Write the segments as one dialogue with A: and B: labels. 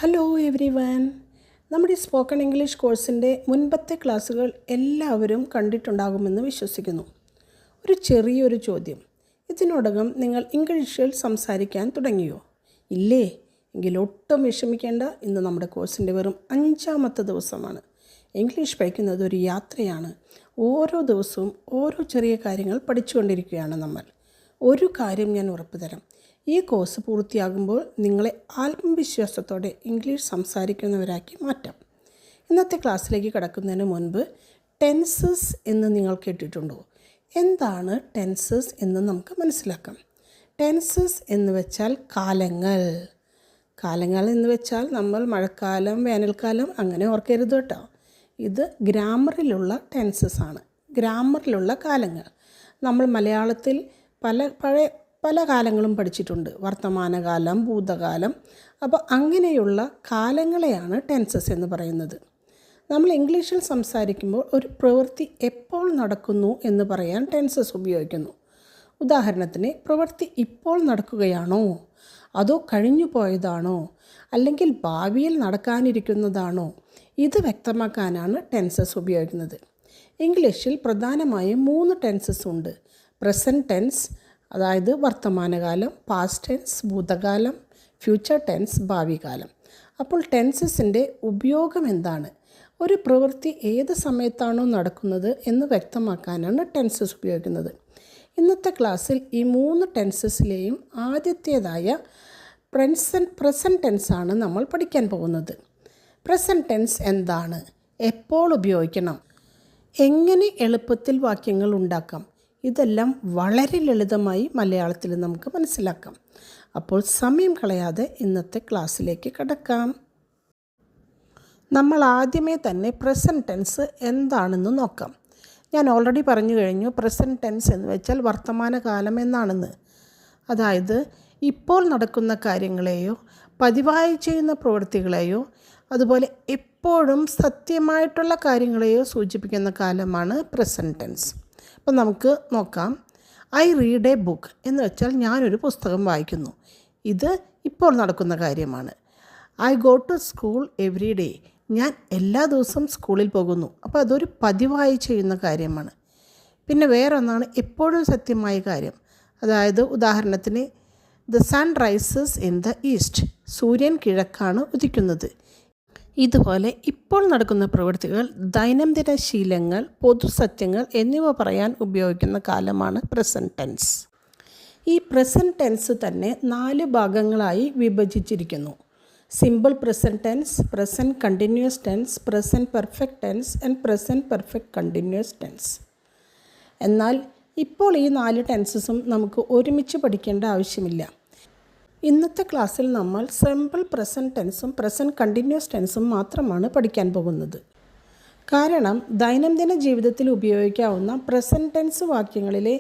A: Hello every one. നമ്മുടെ spoken English കോഴ്സിൻ്റെ മുൻപത്തെ ക്ലാസ്സുകൾ എല്ലാവരും കണ്ടിട്ടുണ്ടാകുമെന്ന് വിശ്വസിക്കുന്നു. ഒരു ചെറിയൊരു ചോദ്യം. ഇതിനോടകം നിങ്ങൾ ഇംഗ്ലീഷിൽ സംസാരിക്കാൻ തുടങ്ങിയോ? ഇല്ലേ? എങ്കിൽ ഒട്ടും വിഷമിക്കേണ്ട. ഇന്ന് നമ്മുടെ കോഴ്സിൻ്റെ വെറും 5-ാമത്തെ ദിവസമാണ്. ഇംഗ്ലീഷ് പഠിക്കുന്നത് ഒരു യാത്രയാണ്. ഓരോ ദിവസവും ഓരോ ചെറിയ കാര്യങ്ങൾ പഠിച്ചുകൊണ്ടിരിക്കുകയാണ് നമ്മൾ. ഒരു കാര്യം ഞാൻ ഉറപ്പു തരാം, ഈ കോഴ്സ് പൂർത്തിയാകുമ്പോൾ നിങ്ങളെ ആത്മവിശ്വാസത്തോടെ ഇംഗ്ലീഷ് സംസാരിക്കുന്നവരാക്കി മാറ്റാം. ഇന്നത്തെ ക്ലാസ്സിലേക്ക് കടക്കുന്നതിന് മുൻപ് ടെൻസസ് എന്ന് നിങ്ങൾ കേട്ടിട്ടുണ്ടോ? എന്താണ് ടെൻസസ് എന്ന് നമുക്ക് മനസ്സിലാക്കാം. ടെൻസസ് എന്ന് വെച്ചാൽ കാലങ്ങൾ. കാലങ്ങൾ എന്ന് വെച്ചാൽ നമ്മൾ മഴക്കാലം, വേനൽക്കാലം അങ്ങനെ ഓർക്കരുത് കേട്ടോ. ഇത് ഗ്രാമറിലുള്ള ടെൻസസ് ആണ്. ഗ്രാമറിലുള്ള കാലങ്ങൾ. നമ്മൾ മലയാളത്തിൽ പല കാലങ്ങളും പഠിച്ചിട്ടുണ്ട്. വർത്തമാനകാലം, ഭൂതകാലം. അപ്പോൾ അങ്ങനെയുള്ള കാലങ്ങളെയാണ് ടെൻസസ് എന്ന് പറയുന്നത്. നമ്മൾ ഇംഗ്ലീഷിൽ സംസാരിക്കുമ്പോൾ ഒരു പ്രവൃത്തി എപ്പോൾ നടക്കുന്നു എന്ന് പറയാൻ ടെൻസസ് ഉപയോഗിക്കുന്നു. ഉദാഹരണത്തിന്, പ്രവൃത്തി ഇപ്പോൾ നടക്കുകയാണോ, അതോ കഴിഞ്ഞു പോയതാണോ, അല്ലെങ്കിൽ ഭാവിയിൽ നടക്കാനിരിക്കുന്നതാണോ, ഇത് വ്യക്തമാക്കാനാണ് ടെൻസസ് ഉപയോഗിക്കുന്നത്. ഇംഗ്ലീഷിൽ പ്രധാനമായും 3 ടെൻസസ് ഉണ്ട്. പ്രസൻറ്റ് ടെൻസ്, അതായത് വർത്തമാനകാലം, പാസ്റ്റ് ടെൻസ് ഭൂതകാലം, ഫ്യൂച്ചർ ടെൻസ് ഭാവികാലം. അപ്പോൾ ടെൻസസിൻ്റെ ഉപയോഗം എന്താണ്? ഒരു പ്രവൃത്തി ഏത് സമയത്താണോ നടക്കുന്നത് എന്ന് വ്യക്തമാക്കാനാണ് ടെൻസസ് ഉപയോഗിക്കുന്നത്. ഇന്നത്തെ ക്ലാസ്സിൽ ഈ 3 ടെൻസസിലെയും ആദ്യത്തേതായ പ്രസൻറ്റ് ടെൻസാണ് നമ്മൾ പഠിക്കാൻ പോകുന്നത്. പ്രസൻറ്റ് ടെൻസ് എന്താണ്? എപ്പോൾ ഉപയോഗിക്കണം? എങ്ങനെ എളുപ്പത്തിൽ വാക്യങ്ങൾ ഉണ്ടാക്കാം? ഇതെല്ലാം വളരെ ലളിതമായി മലയാളത്തിൽ നമുക്ക് മനസ്സിലാക്കാം. അപ്പോൾ സമയം കളയാതെ ഇന്നത്തെ ക്ലാസ്സിലേക്ക് കടക്കാം. നമ്മൾ ആദ്യമേ തന്നെ പ്രസൻറ്റ് ടെൻസ് എന്താണെന്ന് നോക്കാം. ഞാൻ ഓൾറെഡി പറഞ്ഞു കഴിഞ്ഞു, പ്രസൻറ്റ് ടെൻസ് എന്ന് വെച്ചാൽ വർത്തമാനകാലം എന്നാണെന്ന്. അതായത് ഇപ്പോൾ നടക്കുന്ന കാര്യങ്ങളെയോ പതിവായി ചെയ്യുന്ന പ്രവൃത്തികളെയോ അതുപോലെ എപ്പോഴും സത്യമായിട്ടുള്ള കാര്യങ്ങളെയോ സൂചിപ്പിക്കുന്ന കാലമാണ് പ്രസൻറ്റ് ടെൻസ്. അപ്പം നമുക്ക് നോക്കാം. ഐ റീഡ് എ ബുക്ക് എന്ന് വെച്ചാൽ ഞാനൊരു പുസ്തകം വായിക്കുന്നു. ഇത് ഇപ്പോൾ നടക്കുന്ന കാര്യമാണ്. I go to school every day, ഞാൻ എല്ലാ ദിവസവും സ്കൂളിൽ പോകുന്നു. അപ്പോൾ അതൊരു പതിവായി ചെയ്യുന്ന കാര്യമാണ്. പിന്നെ വേറൊന്നാണ് എപ്പോഴും സത്യമായ കാര്യം. അതായത് ഉദാഹരണത്തിന്, the sun rises in the east, സൂര്യൻ കിഴക്കാണ് ഉദിക്കുന്നത്. ഇതുപോലെ ഇപ്പോൾ നടക്കുന്ന പ്രവൃത്തികൾ, ദൈനംദിന ശീലങ്ങൾ, പൊതുസത്യങ്ങൾ എന്നിവ പറയാൻ ഉപയോഗിക്കുന്ന കാലമാണ് പ്രസൻറ്റ് ടെൻസ്. ഈ പ്രസൻറ്റ് ടെൻസ് തന്നെ 4 ഭാഗങ്ങളായി വിഭജിച്ചിരിക്കുന്നു. Simple present tense, present continuous tense, present perfect tense and present perfect continuous tense. എന്നാൽ ഇപ്പോൾ ഈ 4 ടെൻസസും നമുക്ക് ഒരുമിച്ച് പഠിക്കേണ്ട ആവശ്യമില്ല. ഇന്നത്തെ ക്ലാസ്സിൽ നമ്മൾ സിമ്പിൾ പ്രസൻറ്റ് ടെൻസും പ്രസൻറ്റ് കണ്ടിന്യൂസ് ടെൻസും മാത്രമാണ് പഠിക്കാൻ പോകുന്നത്. കാരണം ദൈനംദിന ജീവിതത്തിൽ ഉപയോഗിക്കാവുന്ന പ്രസൻറ്റ് ടെൻസ് വാക്യങ്ങളിലെ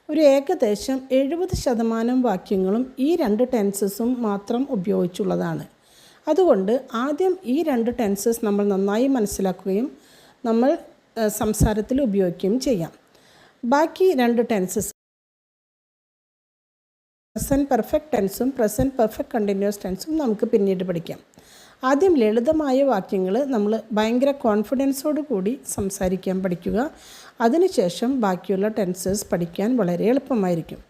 A: ഒരു ഏകദേശം 70% വാക്യങ്ങളും ഈ 2 ടെൻസസും മാത്രം ഉപയോഗിച്ചുള്ളതാണ്. അതുകൊണ്ട് ആദ്യം ഈ 2 ടെൻസസ് നമ്മൾ നന്നായി മനസ്സിലാക്കുകയും നമ്മൾ സംസാരത്തിൽ ഉപയോഗിക്കുകയും ചെയ്യാം. ബാക്കി 2 ടെൻസസ്, പ്രസൻറ്റ് പെർഫെക്റ്റ് ടെൻസും പ്രസൻറ്റ് പെർഫെക്റ്റ് കണ്ടിന്യൂസ് ടെൻസും നമുക്ക് പിന്നീട് പഠിക്കാം. ആദ്യം ലളിതമായ വാക്യങ്ങൾ നമ്മൾ ഭയങ്കര കോൺഫിഡൻസോട് കൂടി സംസാരിക്കാൻ പഠിക്കുക. അതിനുശേഷം ബാക്കിയുള്ള ടെൻസസ് പഠിക്കാൻ വളരെ എളുപ്പമായിരിക്കും.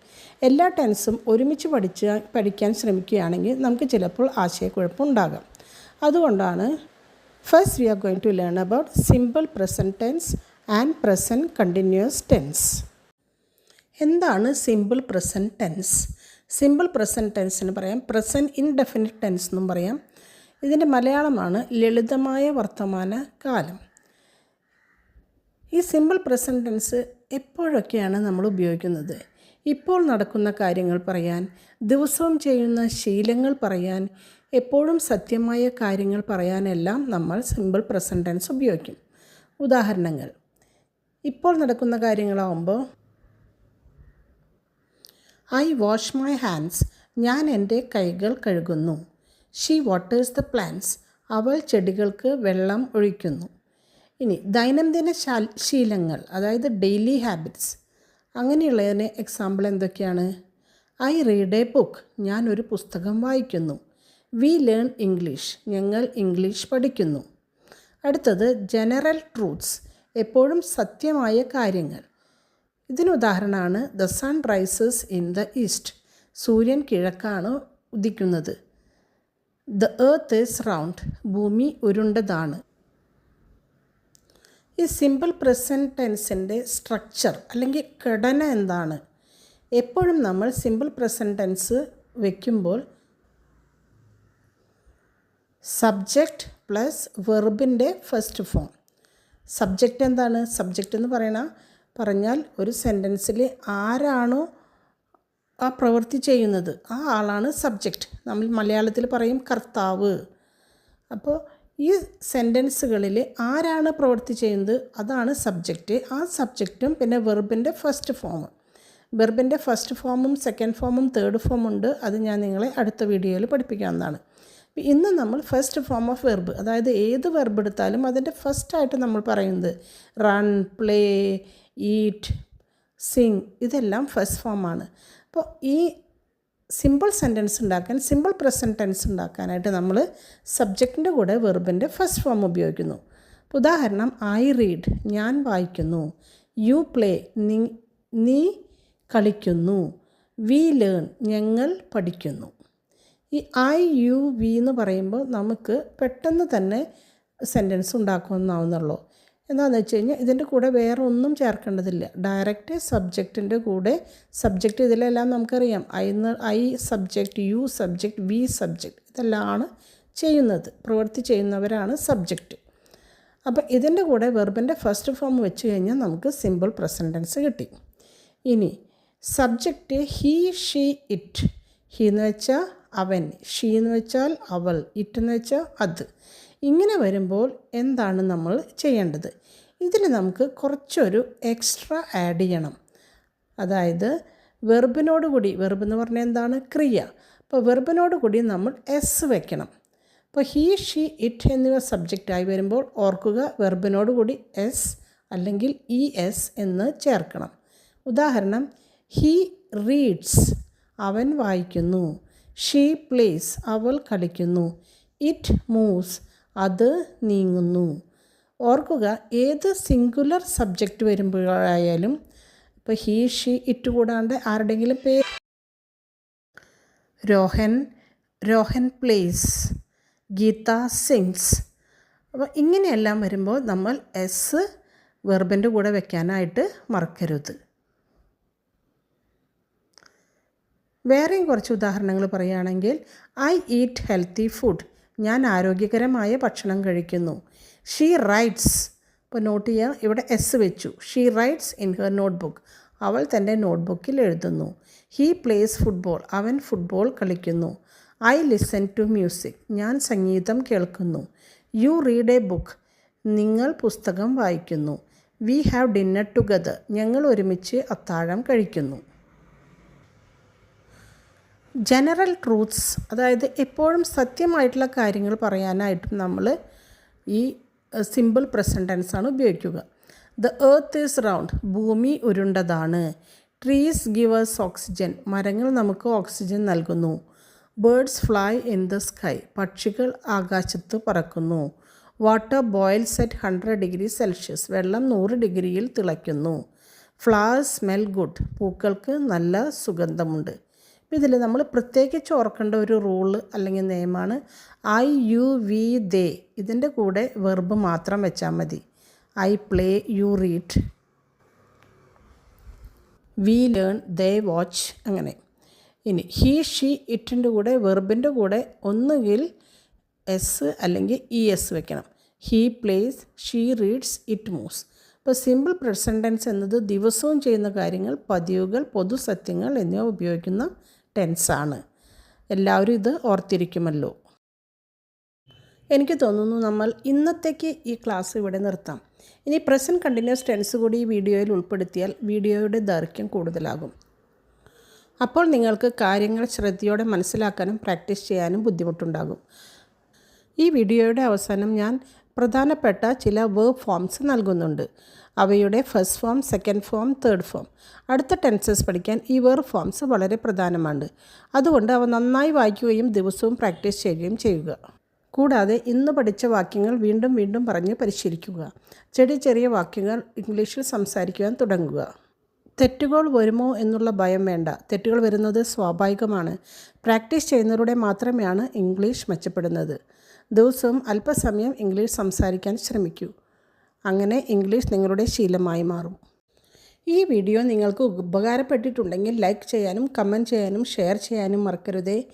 A: എല്ലാ ടെൻസും ഒരുമിച്ച് പഠിക്കാൻ ശ്രമിക്കുകയാണെങ്കിൽ നമുക്ക് ചിലപ്പോൾ ആശയക്കുഴപ്പം ഉണ്ടാകാം. അതുകൊണ്ടാണ് first we are going to learn about simple present tense and present continuous tense. എന്താണ് simple present tense? Simple present ടെൻസിന് പറയാം പ്രസൻറ്റ് ഇൻഡെഫിനിറ്റ് ടെൻസ് എന്നും പറയാം. ഇതിൻ്റെ മലയാളമാണ് ലളിതമായ വർത്തമാന കാലം. ഈ സിമ്പിൾ പ്രസൻറ്റ് ടെൻസ് എപ്പോഴൊക്കെയാണ് നമ്മൾ ഉപയോഗിക്കുന്നത്? ഇപ്പോൾ നടക്കുന്ന കാര്യങ്ങൾ പറയാൻ, ദിവസവും ചെയ്യുന്ന ശീലങ്ങൾ പറയാൻ, എപ്പോഴും സത്യമായ കാര്യങ്ങൾ പറയാനെല്ലാം നമ്മൾ സിമ്പിൾ പ്രസൻറ്റ് ടെൻസ് ഉപയോഗിക്കും. ഉദാഹരണങ്ങൾ: ഇപ്പോൾ നടക്കുന്ന കാര്യങ്ങളാവുമ്പോൾ ഐ വാഷ് മൈ ഹാൻഡ്സ്, ഞാൻ എൻ്റെ കൈകൾ കഴുകുന്നു. ഷീ വാട്ടേഴ്സ് ദ പ്ലാന്റ്സ്, അവൾ ചെടികൾക്ക് വെള്ളം ഒഴിക്കുന്നു. ഇനി ദൈനംദിന ശീലങ്ങൾ, അതായത് ഡെയിലി ഹാബിറ്റ്സ്, അങ്ങനെയുള്ളതിന് എക്സാമ്പിൾ എന്തൊക്കെയാണ്? ഐ റീഡ് എ ബുക്ക്, ഞാനൊരു പുസ്തകം വായിക്കുന്നു. വി ലേൺ ഇംഗ്ലീഷ്, ഞങ്ങൾ ഇംഗ്ലീഷ് പഠിക്കുന്നു. അടുത്തത് ജനറൽ ട്രൂത്ത്സ്, എപ്പോഴും സത്യമായ കാര്യങ്ങൾ. ഇതിനുദാഹരണമാണ് the sun rises in the east, സൂര്യൻ കിഴക്കാണ് ഉദിക്കുന്നത്. ദ എർത്ത് ഈസ് റൗണ്ട്, ഭൂമി ഉരുണ്ടതാണ്. ഈ സിമ്പിൾ പ്രസൻറ്റ് ടെൻസിൻ്റെ സ്ട്രക്ചർ അല്ലെങ്കിൽ ഘടന എന്താണ്? എപ്പോഴും നമ്മൾ സിമ്പിൾ പ്രസൻറ്റ് ടെൻസ് വയ്ക്കുമ്പോൾ സബ്ജക്റ്റ് പ്ലസ് വെർബിൻ്റെ ഫസ്റ്റ് ഫോം. സബ്ജക്റ്റ് എന്താണ്? സബ്ജക്റ്റ് എന്ന് പറഞ്ഞാൽ ഒരു സെൻറ്റൻസിൽ ആരാണോ ആ പ്രവൃത്തി ചെയ്യുന്നത് ആ ആളാണ് സബ്ജക്റ്റ്. നമ്മൾ മലയാളത്തിൽ പറയും കർത്താവ്. അപ്പോൾ ഈ സെൻറ്റൻസുകളിൽ ആരാണ് പ്രവൃത്തി ചെയ്യുന്നത് അതാണ് സബ്ജക്റ്റ്. ആ സബ്ജക്റ്റും പിന്നെ വെർബിൻ്റെ ഫസ്റ്റ് ഫോം. വെർബിൻ്റെ ഫസ്റ്റ് ഫോമും സെക്കൻഡ് ഫോമും തേർഡ് ഫോമും ഉണ്ട്. അത് ഞാൻ നിങ്ങളെ അടുത്ത വീഡിയോയിൽ പഠിപ്പിക്കാവുന്നതാണ്. ഇന്ന് നമ്മൾ ഫസ്റ്റ് ഫോം ഓഫ് വെർബ്, അതായത് ഏത് വെർബ് എടുത്താലും അതിൻ്റെ ഫസ്റ്റായിട്ട് നമ്മൾ പറയുന്നത് റൺ, പ്ലേ, ഈറ്റ്, സിങ്, ഇതെല്ലാം ഫസ്റ്റ് ഫോമാണ്. അപ്പോൾ ഈ സിമ്പിൾ സെൻറ്റൻസ് ഉണ്ടാക്കാൻ, സിമ്പിൾ പ്രസൻറ്റ് ടെൻസ് ഉണ്ടാക്കാനായിട്ട് നമ്മൾ സബ്ജക്റ്റിൻ്റെ കൂടെ വെർബിൻ്റെ ഫസ്റ്റ് ഫോം ഉപയോഗിക്കുന്നു. ഉദാഹരണം, ഐ റീഡ്, ഞാൻ വായിക്കുന്നു. യു പ്ലേ, നീ കളിക്കുന്നു. വി ലേൺ, ഞങ്ങൾ പഠിക്കുന്നു. ഈ ഐ, യു, വി എന്ന് പറയുമ്പോൾ നമുക്ക് പെട്ടെന്ന് തന്നെ സെൻറ്റൻസ് ഉണ്ടാക്കാവുന്നതാവുന്നുള്ളൂ. എന്താണെന്ന് വെച്ച് കഴിഞ്ഞാൽ ഇതിൻ്റെ കൂടെ വേറെ ഒന്നും ചേർക്കേണ്ടതില്ല. ഡയറക്റ്റ് സബ്ജക്റ്റിൻ്റെ കൂടെ, സബ്ജക്റ്റ് ഇതിലെല്ലാം നമുക്കറിയാം, I subject, you subject, we subject, ഇതെല്ലാമാണ് ചെയ്യുന്നത്, പ്രവൃത്തി ചെയ്യുന്നവരാണ് സബ്ജക്റ്റ്. അപ്പോൾ ഇതിൻ്റെ കൂടെ വെർബിൻ്റെ ഫസ്റ്റ് ഫോം വെച്ച് കഴിഞ്ഞാൽ നമുക്ക് സിമ്പിൾ പ്രസൻറ്റ് ടെൻസ് കിട്ടി. ഇനി subject he, she, it. He എന്ന് വെച്ചാൽ അവൻ, ഷീ എന്ന് വെച്ചാൽ അവൾ, ഇറ്റ് എന്ന് വെച്ചാൽ അത്. ഇങ്ങനെ വരുമ്പോൾ എന്താണ് നമ്മൾ ചെയ്യേണ്ടത്? ഇതിൽ നമുക്ക് കുറച്ചൊരു എക്സ്ട്രാ ആഡ് ചെയ്യണം. അതായത് വെർബിനോട് കൂടി, വെർബ് എന്ന് പറഞ്ഞാൽ എന്താണ്? ക്രിയ. അപ്പോൾ വെർബിനോട് കൂടി നമ്മൾ എസ് വെക്കണം. അപ്പോൾ ഹീ, ഷീ, ഇറ്റ് എന്നിവ സബ്ജക്റ്റായി വരുമ്പോൾ ഓർക്കുക, വെർബിനോട് കൂടി എസ് അല്ലെങ്കിൽ ഇ എസ് എന്ന് ചേർക്കണം. ഉദാഹരണം, ഹീ റീഡ്സ്, അവൻ വായിക്കുന്നു. ഷീ പ്ലേസ്, അവൾ കളിക്കുന്നു. ഇറ്റ് മൂവ്സ്, അത് നീങ്ങുന്നു. ഓർക്കുക, ഏത് സിംഗുലർ സബ്ജക്റ്റ് വരുമ്പോഴായാലും, ഇപ്പോൾ ഹീ, ഷീ, ഇറ്റ് കൂടാണ്ട് ആരുടെയെങ്കിലും പേര്, രോഹൻ പ്ലേസ്, ഗീത സിങ്സ്, അപ്പോൾ ഇങ്ങനെയെല്ലാം വരുമ്പോൾ നമ്മൾ എസ് വെർബിൻ്റെ കൂടെ വെക്കാനായിട്ട് മറക്കരുത്. വേറെയും കുറച്ച് ഉദാഹരണങ്ങൾ പറയുകയാണെങ്കിൽ, ഐ ഈറ്റ് ഹെൽത്തി ഫുഡ്, ഞാൻ ആരോഗ്യകരമായ ഭക്ഷണം കഴിക്കുന്നു. ഷീ റൈറ്റ്സ്, ഇപ്പോൾ നോട്ട് ചെയ്യുക, ഇവിടെ എസ് വെച്ചു. She rights in her notebook, അവൾ തൻ്റെ നോട്ട്ബുക്കിൽ എഴുതുന്നു. ഹീ പ്ലേസ് ഫുട്ബോൾ, അവൻ ഫുട്ബോൾ കളിക്കുന്നു. ഐ ലിസൺ ടു മ്യൂസിക്, ഞാൻ സംഗീതം കേൾക്കുന്നു. യു റീഡ് എ ബുക്ക്, നിങ്ങൾ പുസ്തകം വായിക്കുന്നു. വി ഹാവ് ഡിന്നർ ടുഗദർ, ഞങ്ങൾ ഒരുമിച്ച് അത്താഴം കഴിക്കുന്നു. ജനറൽ ട്രൂത്ത്സ്, അതായത് എപ്പോഴും സത്യമായിട്ടുള്ള കാര്യങ്ങൾ പറയാനായിട്ടും നമ്മൾ ഈ സിമ്പിൾ പ്രസൻറ്റ് ടെൻസാണ് ഉപയോഗിക്കുക. ദ എർത്ത് ഈസ് റൗണ്ട്, ഭൂമി ഉരുണ്ടതാണ്. ട്രീസ് ഗിവ് us ഓക്സിജൻ, മരങ്ങൾ നമുക്ക് ഓക്സിജൻ നൽകുന്നു. Birds fly in the sky, പക്ഷികൾ ആകാശത്ത് പറക്കുന്നു. Water boils at 100 degree Celsius, വെള്ളം 100 ഡിഗ്രിയിൽ തിളയ്ക്കുന്നു. ഫ്ലവേഴ്സ് സ്മെൽ ഗുഡ്, പൂക്കൾക്ക് നല്ല സുഗന്ധമുണ്ട്. ഇതിൽ നമ്മൾ പ്രത്യേകിച്ച് ഓർക്കേണ്ട ഒരു റൂള് അല്ലെങ്കിൽ നിയമമാണ് ഐ, യു, വി, ദേ. ഇതിൻ്റെ കൂടെ വെർബ് മാത്രം വെച്ചാൽ മതി. I play, you read, we learn, they watch, അങ്ങനെ. ഇനി ഹീ, ഷീ, ഇറ്റിൻ്റെ കൂടെ വെർബിൻ്റെ കൂടെ ഒന്നുകിൽ എസ് അല്ലെങ്കിൽ ഇ എസ് വെക്കണം. He place, she reads, it moves. ഇപ്പോൾ സിമ്പിൾ പ്രസൻറ്റ് ടെൻസ് എന്നത് ദിവസവും ചെയ്യുന്ന കാര്യങ്ങൾ, പതിവുകൾ, പൊതുസത്യങ്ങൾ എന്നിവ ഉപയോഗിക്കുന്ന ടെൻസാണ്. എല്ലാവരും ഇത് ഓർത്തിരിക്കുമല്ലോ. എനിക്ക് തോന്നുന്നു നമ്മൾ ഇന്നത്തേക്ക് ഈ ക്ലാസ് ഇവിടെ നിർത്താം. ഇനി പ്രസൻറ്റ് കണ്ടിന്യൂസ് ടെൻസ് കൂടി ഈ വീഡിയോയിൽ ഉൾപ്പെടുത്തിയാൽ വീഡിയോയുടെ ദൈർഘ്യം കൂടുതലാകും. അപ്പോൾ നിങ്ങൾക്ക് കാര്യങ്ങൾ ശ്രദ്ധയോടെ മനസ്സിലാക്കാനും പ്രാക്ടീസ് ചെയ്യാനും ബുദ്ധിമുട്ടുണ്ടാകും. ഈ വീഡിയോയുടെ അവസാനം ഞാൻ പ്രധാനപ്പെട്ട ചില വേർബ് ഫോംസ് നൽകുന്നുണ്ട്. അവയുടെ first form, second form, third form. അടുത്ത ടെൻസസ് പഠിക്കാൻ ഈ വേർബ് ഫോംസ് വളരെ പ്രധാനമാണ്. അതുകൊണ്ട് അവ നന്നായി വായിക്കുകയും ദിവസവും പ്രാക്ടീസ് ചെയ്യുകയും ചെയ്യുക. കൂടാതെ ഇന്ന് പഠിച്ച വാക്യങ്ങൾ വീണ്ടും വീണ്ടും പറഞ്ഞ് പരിശീലിക്കുക. ചെറിയ ചെറിയ വാക്യങ്ങൾ ഇംഗ്ലീഷിൽ സംസാരിക്കുവാൻ തുടങ്ങുക. തെറ്റുകൾ വരുമോ എന്നുള്ള ഭയം വേണ്ട. തെറ്റുകൾ വരുന്നത് സ്വാഭാവികമാണ്. പ്രാക്ടീസ് ചെയ്യുന്നതിലൂടെ മാത്രമാണ് ഇംഗ്ലീഷ് മെച്ചപ്പെടുന്നത്. ദിവസവും അല്പസമയം ഇംഗ്ലീഷ് സംസാരിക്കാൻ ശ്രമിക്കൂ. അങ്ങനെ ഇംഗ്ലീഷ് നിങ്ങളുടെ ശീലമായി മാറും. ഈ വീഡിയോ നിങ്ങൾക്ക് ഉപകാരപ്പെട്ടിട്ടുണ്ടെങ്കിൽ ലൈക്ക് ചെയ്യാനും കമൻറ്റ് ചെയ്യാനും ഷെയർ ചെയ്യാനും മറക്കരുതേ.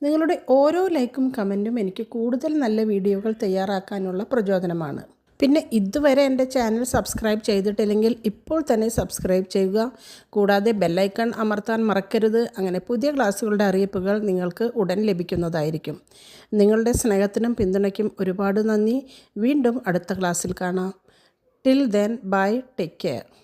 A: നിങ്ങളുടെ ഓരോ ലൈക്കും കമൻറ്റും എനിക്ക് കൂടുതൽ നല്ല വീഡിയോകൾ തയ്യാറാക്കാനുള്ള പ്രചോദനമാണ്. പിന്നെ ഇതുവരെ എൻ്റെ ചാനൽ സബ്സ്ക്രൈബ് ചെയ്തിട്ടില്ലെങ്കിൽ ഇപ്പോൾ തന്നെ സബ്സ്ക്രൈബ് ചെയ്യുക. കൂടാതെ ബെല്ലൈക്കൺ അമർത്താൻ മറക്കരുത്. അങ്ങനെ പുതിയ ക്ലാസ്സുകളുടെ അറിയിപ്പുകൾ നിങ്ങൾക്ക് ഉടൻ ലഭിക്കുന്നതായിരിക്കും. നിങ്ങളുടെ സ്നേഹത്തിനും പിന്തുണയ്ക്കും ഒരുപാട് നന്ദി. വീണ്ടും അടുത്ത ക്ലാസ്സിൽ കാണാം. Till then bye, take care.